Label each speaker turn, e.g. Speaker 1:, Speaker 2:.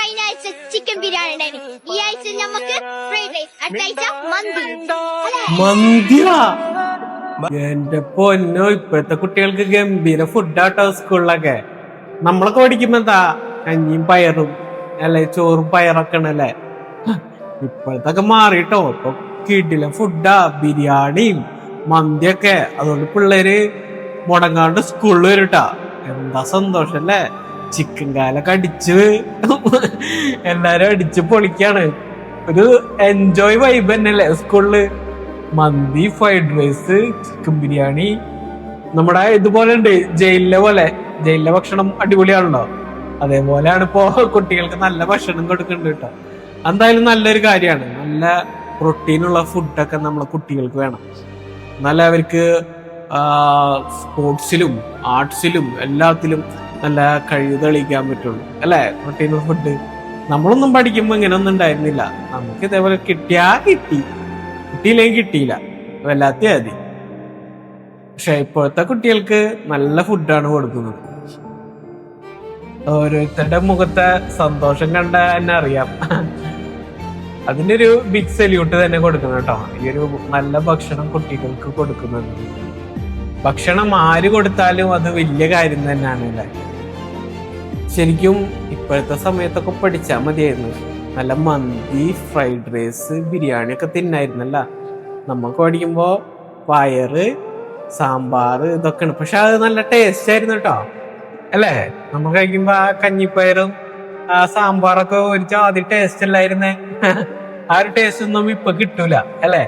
Speaker 1: കഴിഞ്ഞ ആഴ്ച ചിക്കൻ ബിരിയാണി ഉണ്ടായിരുന്നു. ഈ ആഴ്ച നമുക്ക് ഫ്രൈഡ് റൈസ്, അടുത്ത ആഴ്ച മന്തി.
Speaker 2: മന്തിയാ? എന്റെ പൊന്നോ, ഇപ്പോഴത്തെ കുട്ടികൾക്ക് ഗംഭീര ഫുഡാട്ടോ സ്കൂളിലൊക്കെ. നമ്മളൊക്കെ പഠിക്കുമ്പോ എന്താ കഞ്ഞിയും പയറും അല്ലെ, ചോറും പയറൊക്കെ ആണല്ലേ. ഇപ്പോഴത്തൊക്കെ മാറിട്ടോ. ഇപ്പൊ കിടിലൻ ഫുഡാ, ബിരിയാണിയും മന്തിയൊക്കെ. അതുകൊണ്ട് പിള്ളേര് മുടങ്ങാണ്ട് സ്കൂളിൽ വരട്ടാ. എന്താ സന്തോഷം അല്ലേ. ചിക്കൻ കാലൊക്കെ അടിച്ച് എല്ലാരും അടിച്ച് പൊളിക്കാണ്. ഒരു എൻജോയ് വൈബ് തന്നെയല്ലേ സ്കൂളില്. മന്തി, ഫ്രൈഡ് റൈസ്, ചിക്കൻ ബിരിയാണി. നമ്മുടെ ഇതുപോലെ ഉണ്ട് ജയിലിലെ പോലെ. ജയിലിലെ ഭക്ഷണം അടിപൊളിയാണല്ലോ. അതേപോലെയാണ് ഇപ്പോ കുട്ടികൾക്ക് നല്ല ഭക്ഷണം കൊടുക്കുന്നുണ്ട് കേട്ടോ. എന്തായാലും നല്ലൊരു കാര്യമാണ്. നല്ല പ്രോട്ടീനുള്ള ഫുഡൊക്കെ നമ്മളെ കുട്ടികൾക്ക് വേണം. എന്നാലേ അവർക്ക് സ്പോർട്സിലും ആർട്സിലും എല്ലാത്തിലും നല്ല കഴിവ് തെളിയിക്കാൻ പറ്റുള്ളൂ അല്ലേ. പ്രോട്ടീനുള്ള ഫുഡ് നമ്മളൊന്നും പഠിക്കുമ്പോ ഇങ്ങനെ ഒന്നും ഉണ്ടായിരുന്നില്ല. നമുക്ക് ഇതേപോലെ കിട്ടിയാ കിട്ടി, കിട്ടിയില്ലെങ്കിൽ കിട്ടിയില്ല, വല്ലാത്ത മതി. പക്ഷെ ഇപ്പോഴത്തെ കുട്ടികൾക്ക് നല്ല ഫുഡാണ് കൊടുക്കുന്നത്. ഓരോരുത്തരുടെ മുഖത്തെ സന്തോഷം കണ്ട തന്നെ അറിയാം. അതിന്റെ ഒരു ബിഗ് സല്യൂട്ട് തന്നെ കൊടുക്കണം കേട്ടോ. ഈ ഒരു നല്ല ഭക്ഷണം കുട്ടികൾക്ക് കൊടുക്കുന്നത്. ഭക്ഷണം ആര് കൊടുത്താലും അത് വലിയ കാര്യം തന്നെയാണ് അല്ലേ. ശരിക്കും ഇപ്പോഴത്തെ സമയത്തൊക്കെ പഠിച്ചാൽ മതിയായിരുന്നു. നല്ല മന്തി, ഫ്രൈഡ് റൈസ്, ബിരിയാണി ഒക്കെ തിന്നായിരുന്നല്ല. നമുക്ക് പഠിക്കുമ്പോ പയറ്, സാമ്പാർ ഇതൊക്കെയാണ്. പക്ഷെ അത് നല്ല ടേസ്റ്റ് ആയിരുന്നു കേട്ടോ അല്ലേ. നമ്മൾ കഴിക്കുമ്പോ ആ കഞ്ഞിപ്പയറും ആ സാമ്പാറൊക്കെ ഒരു ജാതി ടേസ്റ്റ് അല്ലായിരുന്നേ. ആ ഒരു ടേസ്റ്റ് ഒന്നും ഇപ്പൊ കിട്ടൂല അല്ലേ.